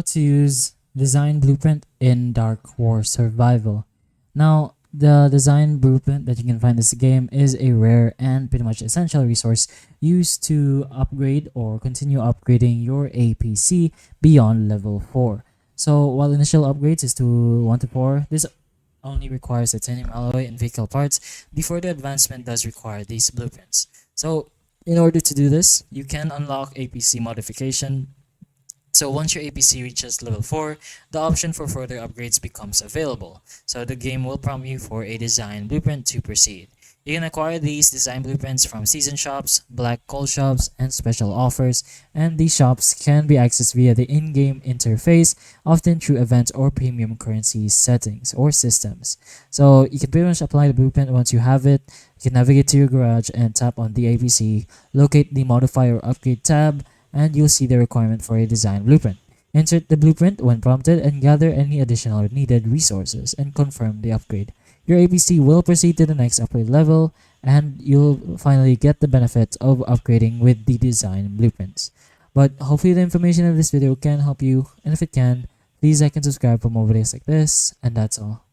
to use Design Blueprint in Dark War Survival. Now, the Design Blueprint that you can find in this game is a rare and pretty much essential resource used to upgrade or continue upgrading your APC beyond level 4. So, while initial upgrades is to 1 to 4, this only requires titanium alloy and vehicle parts. The further advancement does require these blueprints. So, in order to do this, you can unlock APC modification. So once your APC reaches level 4, the option for further upgrades becomes available. So the game will prompt you for a design blueprint to proceed. You can acquire these design blueprints from season shops, black coal shops, and special offers, and these shops can be accessed via the in-game interface, often through event or premium currency settings or systems. So you can pretty much apply the blueprint once you have it. You can navigate to your garage and tap on the APC, locate the modify or upgrade tab, and you'll see the requirement for a design blueprint. Insert the blueprint when prompted and gather any additional needed resources and confirm the upgrade. Your APC will proceed to the next upgrade level, and you'll finally get the benefit of upgrading with the design blueprints. But hopefully the information in this video can help you, and if it can, please like and subscribe for more videos like this, and that's all.